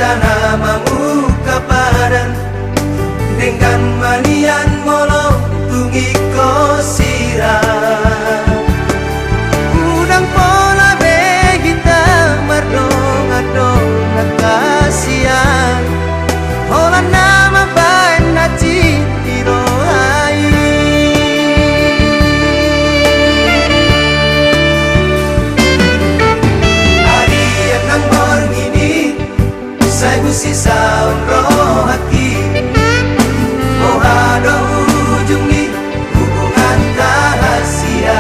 cinta namamu kapadan dengan manian molo tungi ko sirah udang pola be kita mardong adong nakasian hola nama baen na cintiro hai hari yang nang borngini saya gusi saun roh hati mau ada ujungi hubungan rahasia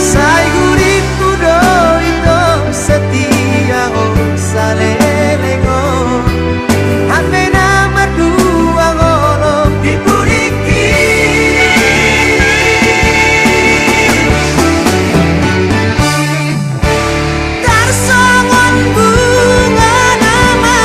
saya guriku do itu setia oh salelengo hame nama dua ngolong dipuriki tarsongon bunga nama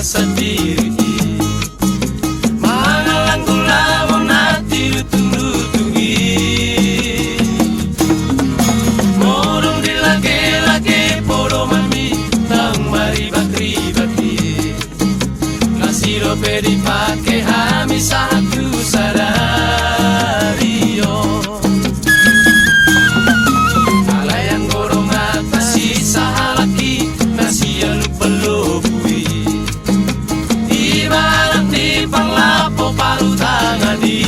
sendiri mangalang gula wong nati lutung-lutungi morong dilage-lage poro mami tang mari bakri-bakri nasiro pedi pake hami satu sarario alayang gorong atasi sahalaki nasi aluk pelobui ibarat di panglapo paru tangani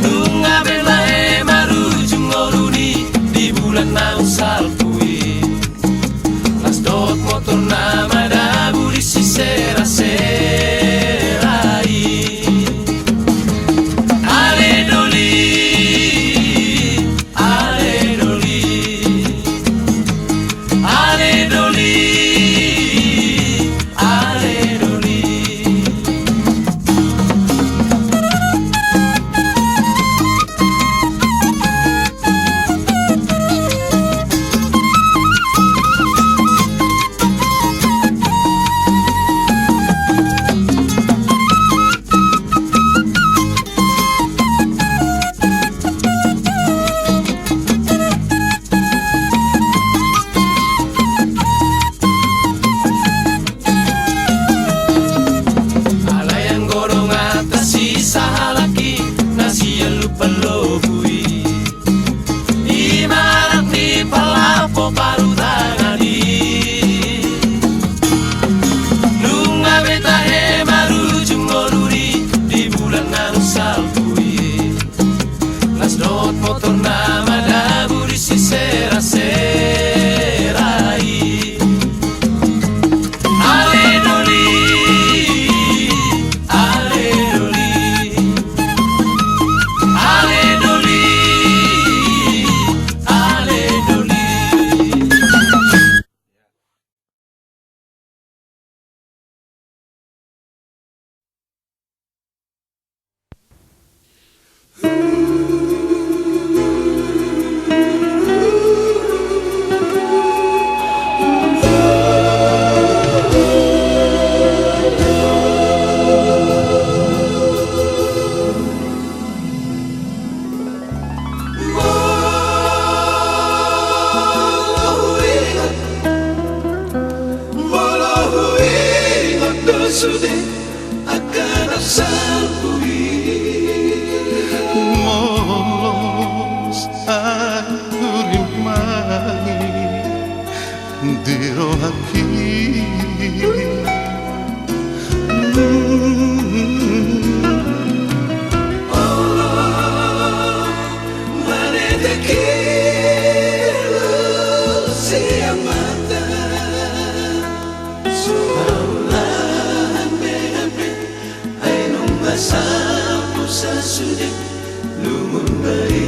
nunga belahe marujung ngoruni di bulan nausal kui lasdot motor nama dabu di sisera-serai ale doli ale doli ale doli ale doli alayang gorong atasi sahalaki nasi lupa lobui ibarat di palapo paru tangani nunga betahe marujung ngoruri di bulan nausal kui lasdot motor nama dabu di sisera-serai ale doli ale doli ale doli ale doli Sudah akan sabui molos arimai diro aqui manete kilo siang mata sapu sasudik lumun baik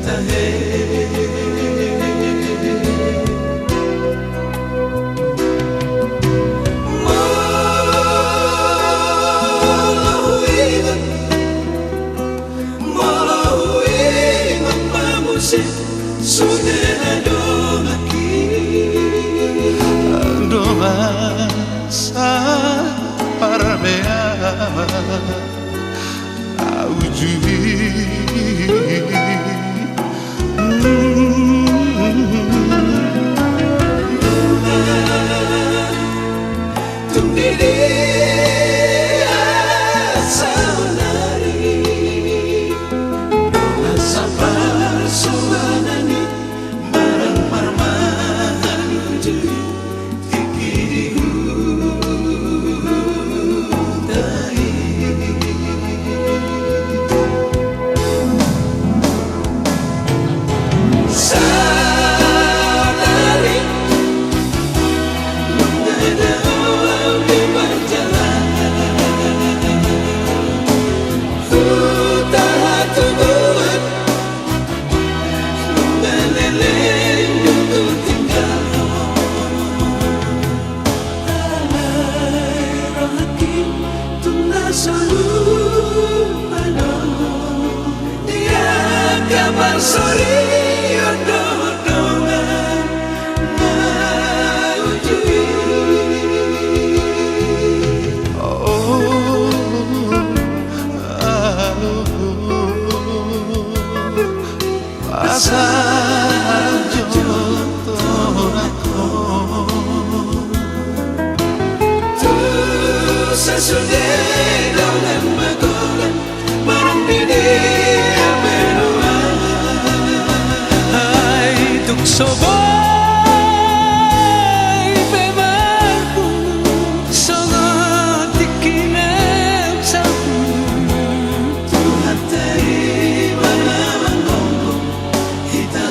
tahe Malahuingan pamusik sudah adolaki doa sa parmeava aujuvi Tungdiri asaunari Doa sabar suanani Barang parmahan ujuri Tikirihu dai Sadari Mengada di berjalan Utara tubuhan Mengeleng untuk tinggal Alai rahaki Tuna selalu ada Dia kabar sori Yododongan passaggio tornato. Tu sasudai dalam magolan barang dini abenua. Ay tukso boy bebarku sangat dikinap sapu. Tuhan dari mana menggonggong kita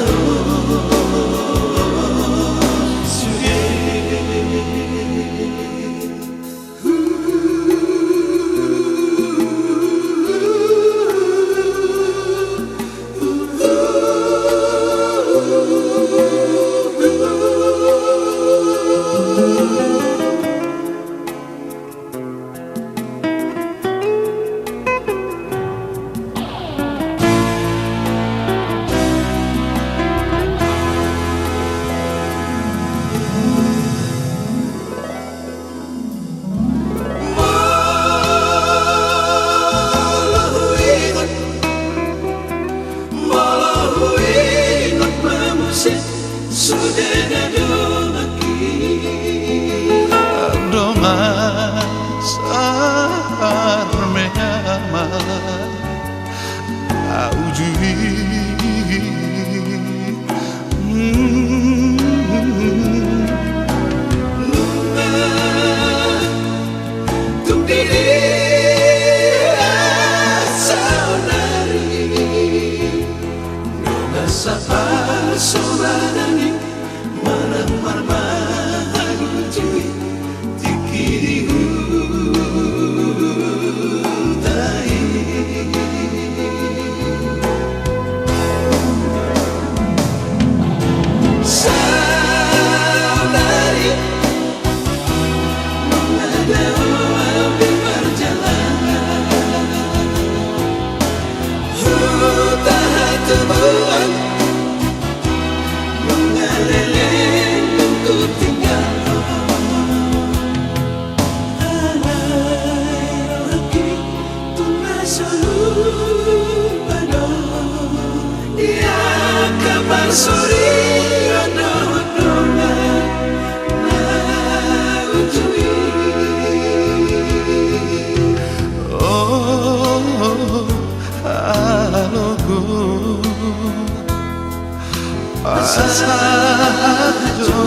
passaggio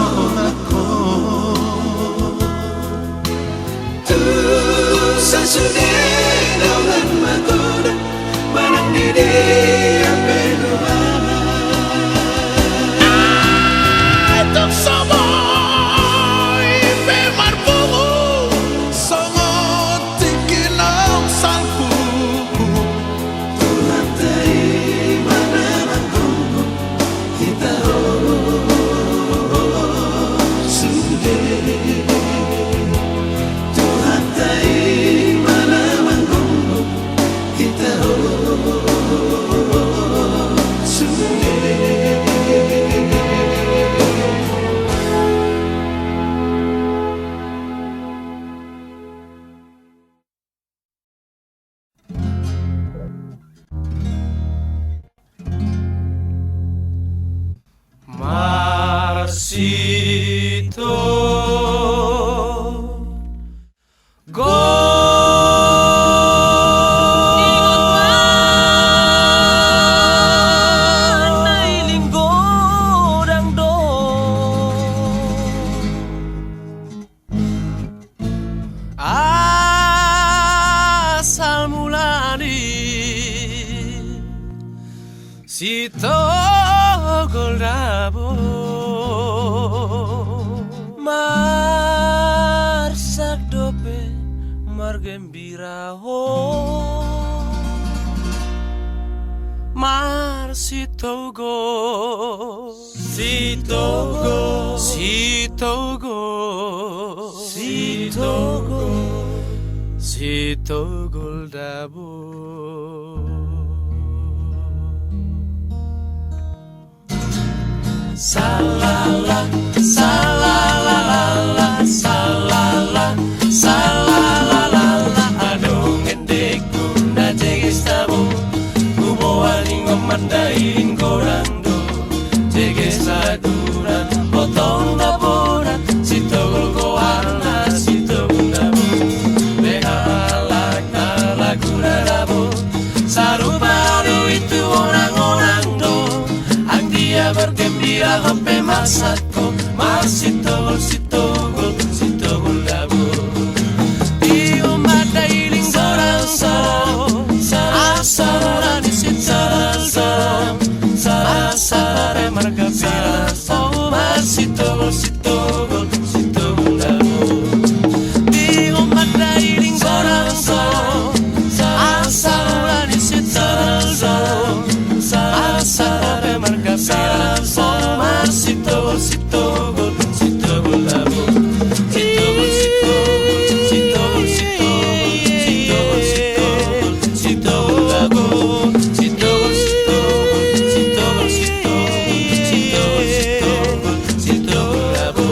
tornato. Tu sasudai dalam magolan barang dini abenua. tukso boy bebarku sangat dikinap sapu. Tuhan dari mana menggonggong kita sudai. Tuhan dari mana menggonggong kita sudai. Marsito asal mulani Sito Goldabo Marsak dope margembira ho Mar Sitogo Sitogo Sitogo Sitogo Sito Goldabo Salala, salala, salala, salala, adong endek guna jegestamu, gumo aling memandai. iling gorando Jege saduran potong daboran Sitogol goana sitogol dabo Behalak na lagu rabo Saru-baru itu orang-orang do Ang dia bergembira sampai masako Masih togol sitogol sitogol dabo Di umat dailing gorang so Asarani sitogol Sarasare marga pira Masih togol sitogol sitogol dabo Di umat dailing gorang so Asarani sitogol Sarasare marga pira Masih togol sitogol sitogol dabo Sitogol sitogol sitogol sitogol sitogol sitogol dabo Sitogol sitogol sitogol sitogol sitogol dabo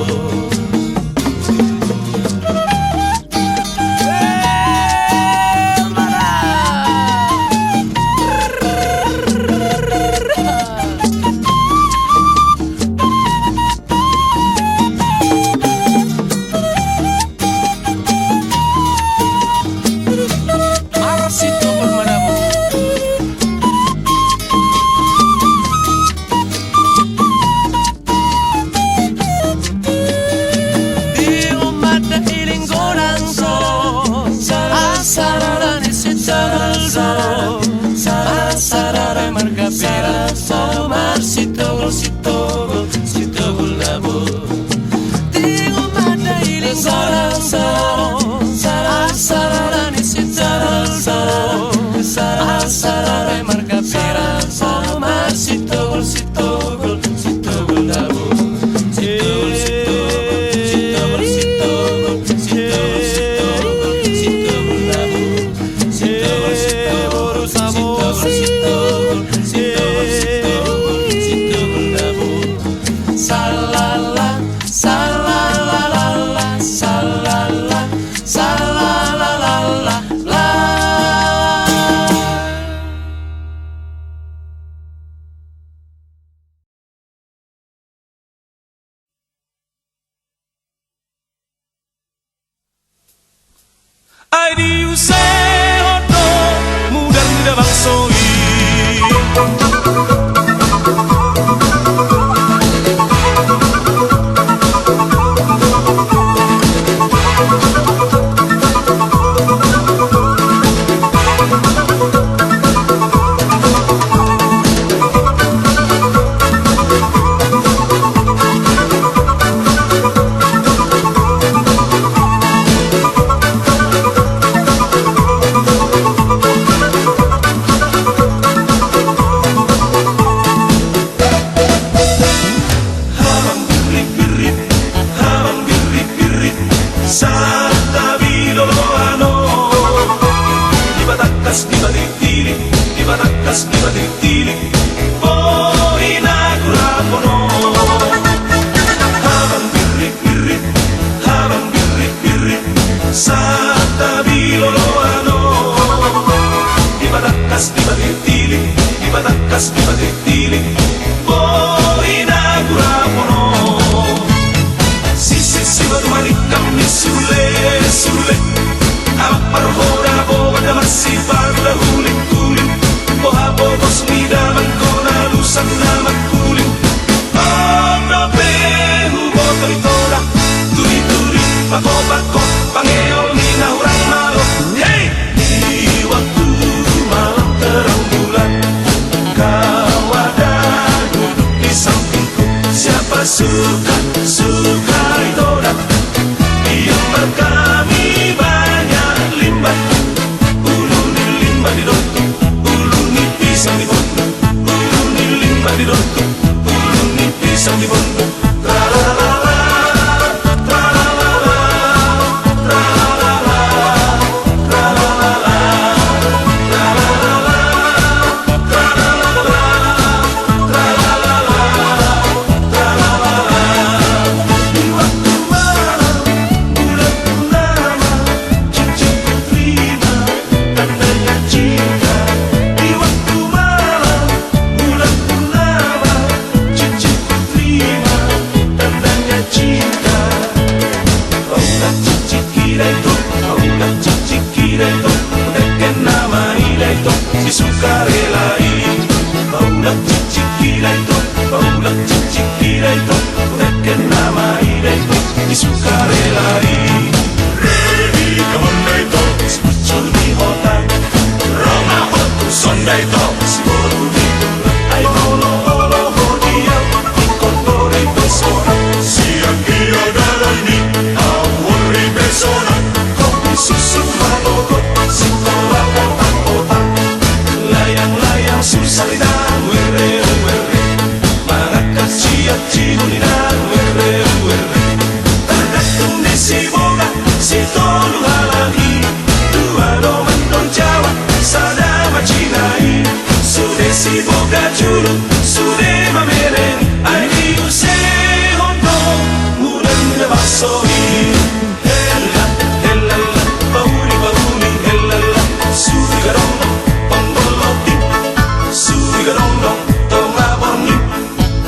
Sitogol sitogol dabo Tingo mata iling gorang so Asarani sitogol Asarare marga pira Sitogol sitogol sitogol dabo Sitogol sitogol sitogol sitogol sitogol sitogol dabo Sitogol sitogol sitogol sitogol Salala, salala, salala, salala, la. Ai di usai hoto muda bangsoi Bako-bako, pangeo ni na urang malo. Hey! Di waktu malam terang bulan, kau ada duduk di sampingku. Siapa suka idola yang berkami banyak limbah. Uluni limbah di dotu, uluni pisang di bondo. Uluni limbah di dotu, uluni pisang di bondo. Kirito, paulak cici Kirito, Reken nama Irito, disukarelai. Ready, come on, Naito, muncul di hotel. Roma Hotu Sondaito, si baru ditulang. Ay holo holo hodia, incorporate sora. Siang dia galani, awuri persona. Kopi susu malogot, sintola otak-otak. Layang-layang susalidang, were mga kasiat sinuninan, were tergantung di si boga, si tolu halangi. Dua doman don Jawa, sada macinai. Sude si boga julu, sude mamereni. Ay di use hono, mulan na basoi. Hella, hella, bauli, bauli, hella, sudi garondo, pangoloti, sudi garondo, tonga bongi.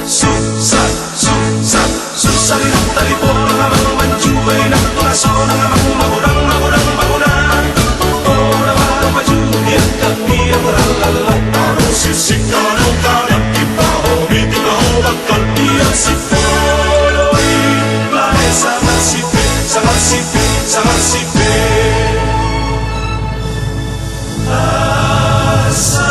Susah, susah, susah di tali pola ngamang manjuay na tunasona ngamang magurang, magurang, magurang. Ora baru maju dia kaki yang ralala. Harus sisikano kanan kita hobi tiga bakal dia si foloi. Lae sangat sipe, sangat sipe, sangat sipe. Asa.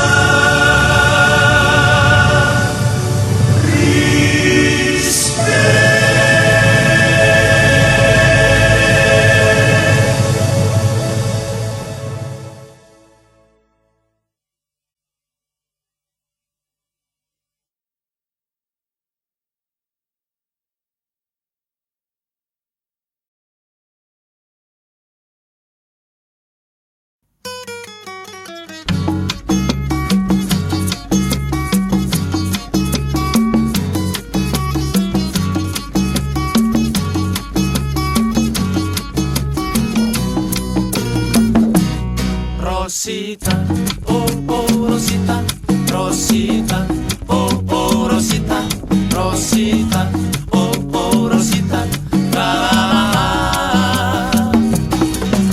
Rosita, oh oh Rosita, Rosita, oh oh Rosita, Rosita, oh oh Rosita, la la la.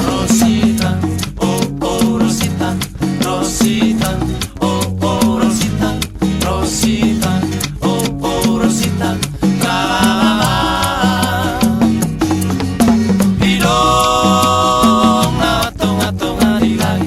Rosita, oh oh Rosita, Rosita, oh oh Rosita, Rosita, oh oh Rosita, la la la. Pilong na tonga tonga dilay.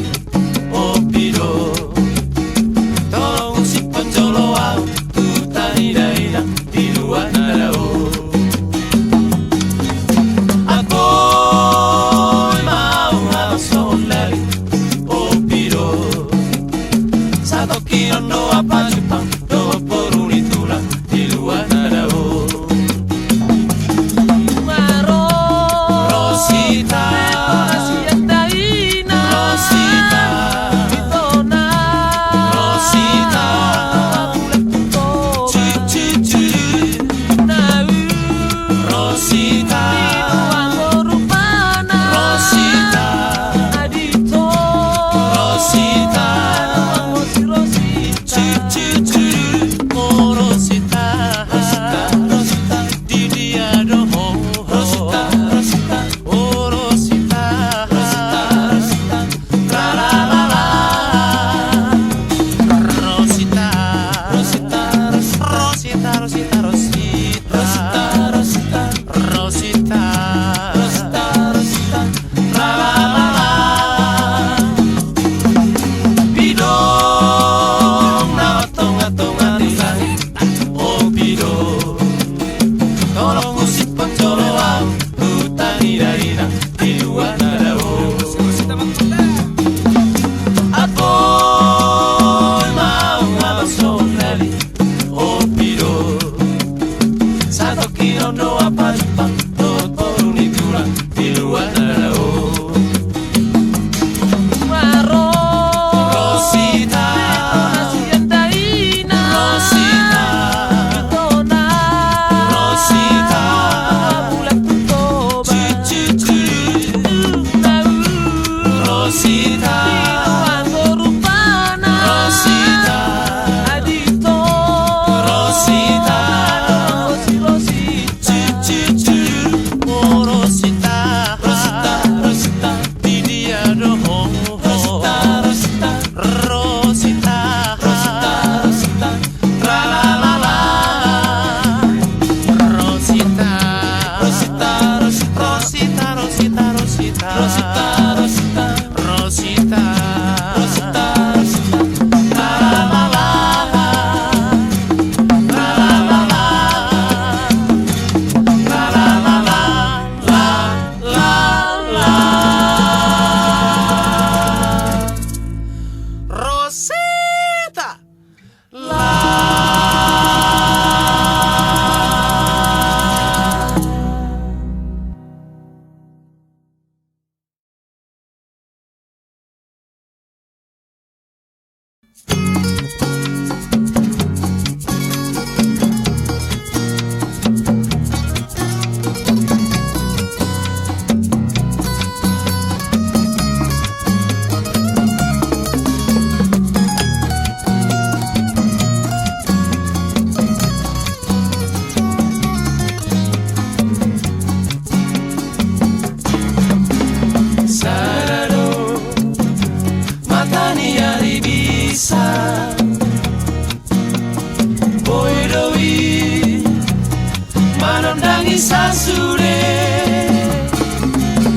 Rondangi sasure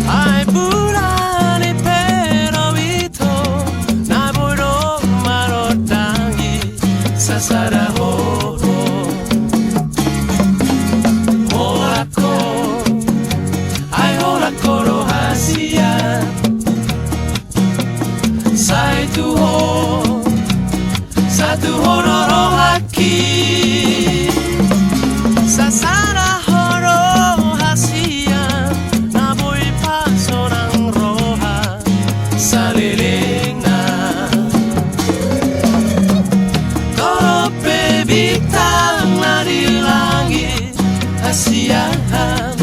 Ai burane pero ito Naburo marotangi Sasara horo Horako Ai horako rohasia Satu horo rohaki Sasara horo hasia Naboy paso ng roha Saliling na Torope bitang na di langit Asiyahan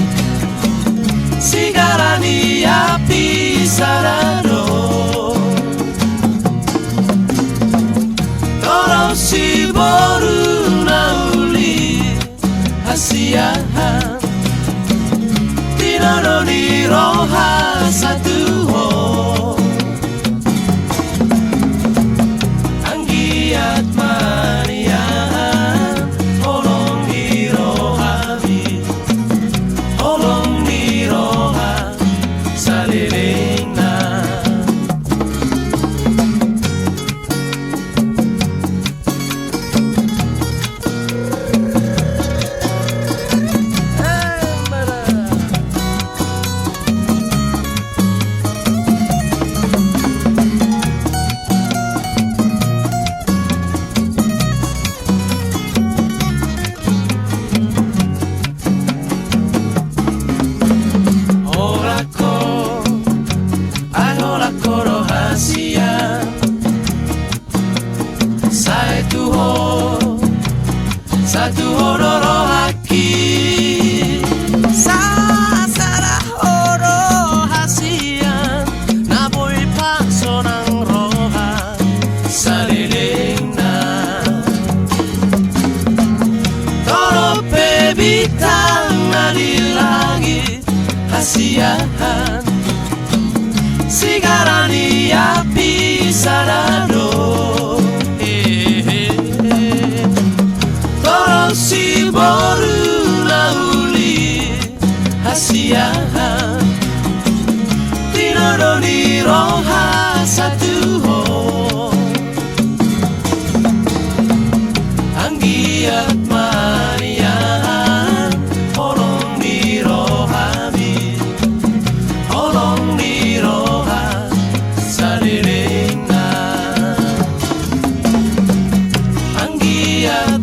Sigara ni api sarado Toro si boru na uli Asiyahan Tinoro ni roha satu ho Anggiat manian Holong ni rohami Holong ni roha Saliling na Satu horo rohaki Sasara horo hasian Naboy pakso ng roha Saliling na Torope bitang na di langit Hasiahan Sigara ni api sarado Si boru na uli Hasiahan Tinoro ni roha satu ho Anggiat manian Holong ni rohami Holong ni roha Saliling na Anggiat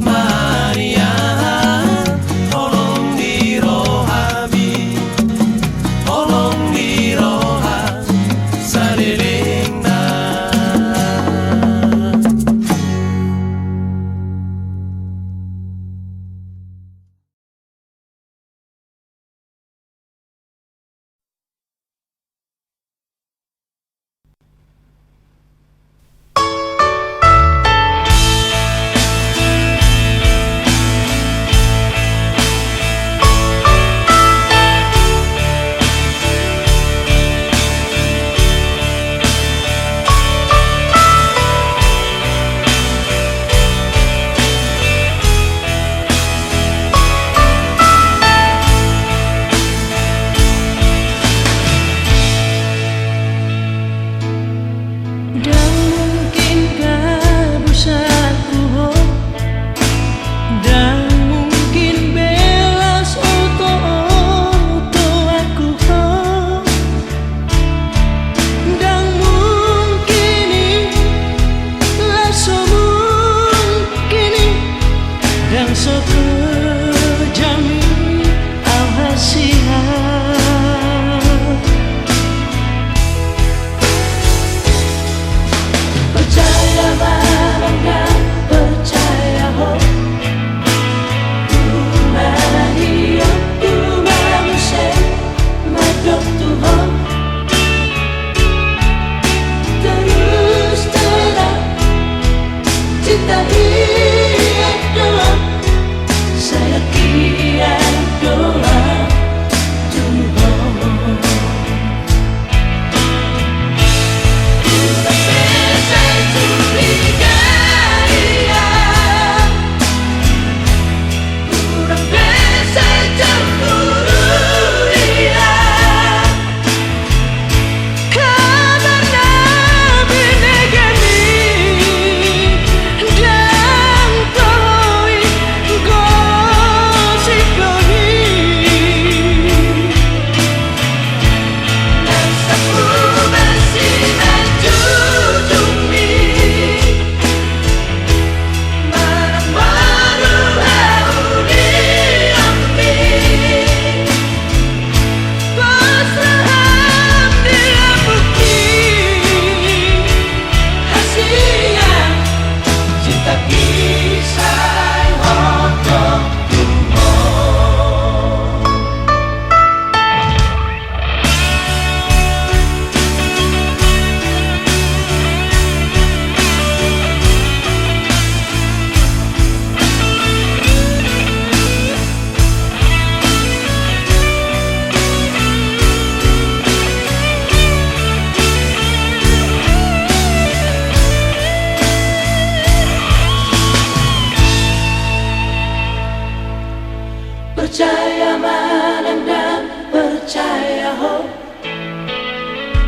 percaya manang dan percaya ho.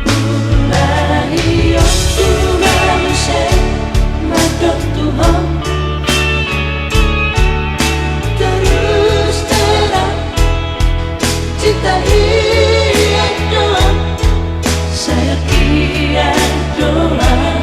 Unahiyo unamuse madok Tuhan. Terus terang cinta iya doang, saya kira doang Tuhan.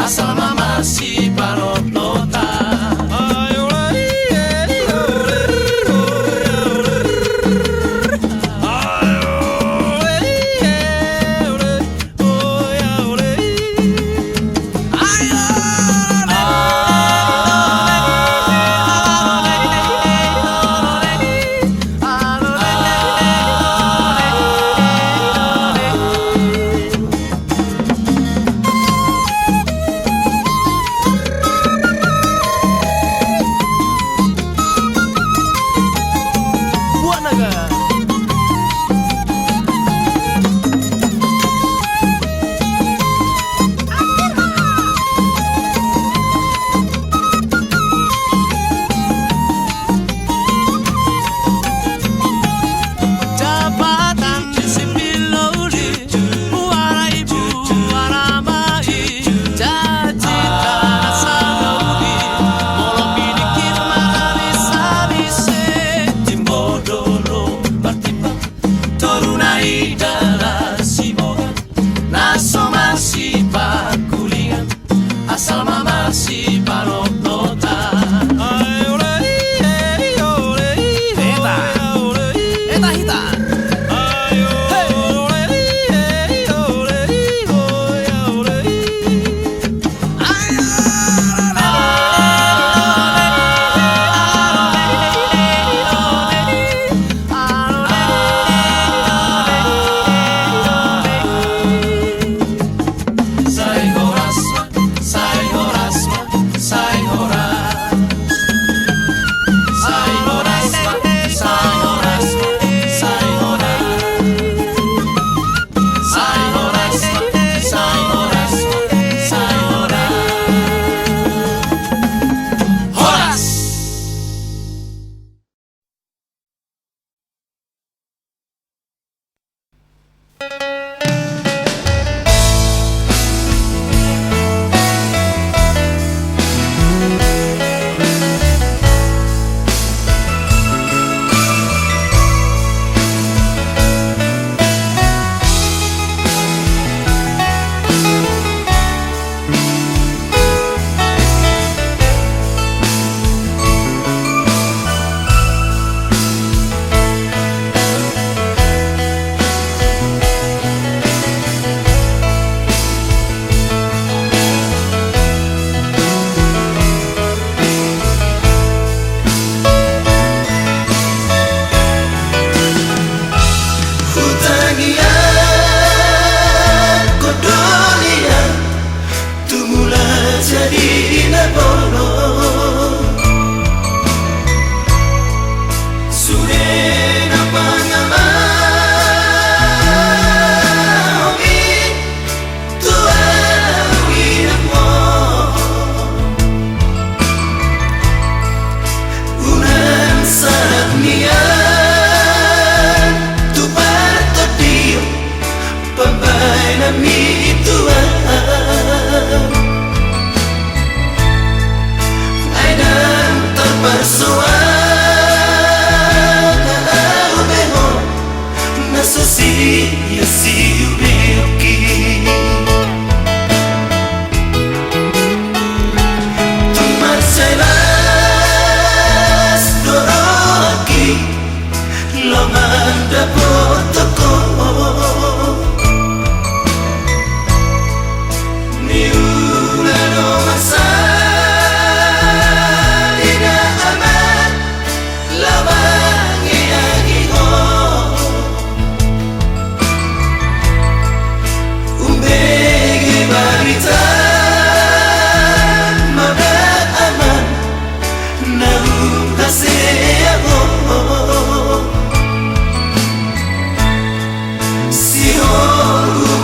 Asal mama si balot lota.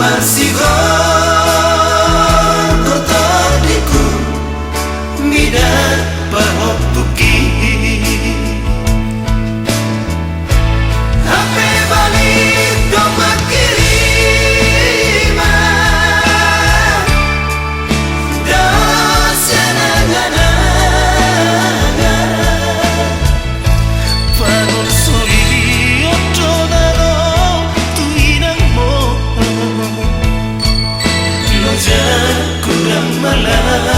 Masigon Tortodiku Midat Pahotuki Hape balik domak kirima Dosenanganaga Panon soli otonaro tuinang mo Loja kurang malaba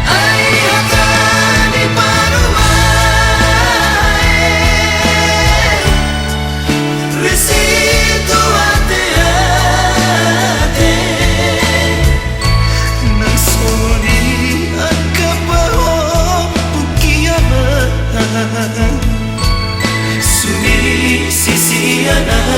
Ayatani parumae Risito ate-ate Nang soli at kapahong pukiyaman Sumisisiyanan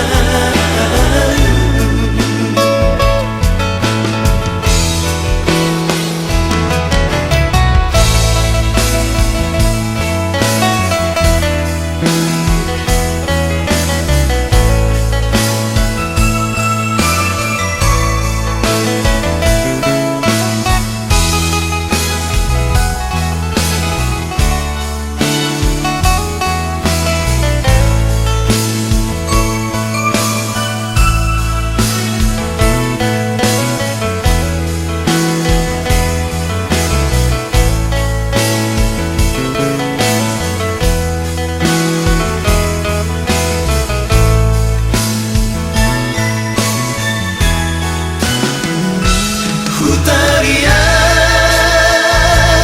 Hutaria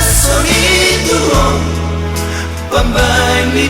Sonituo Pambay ni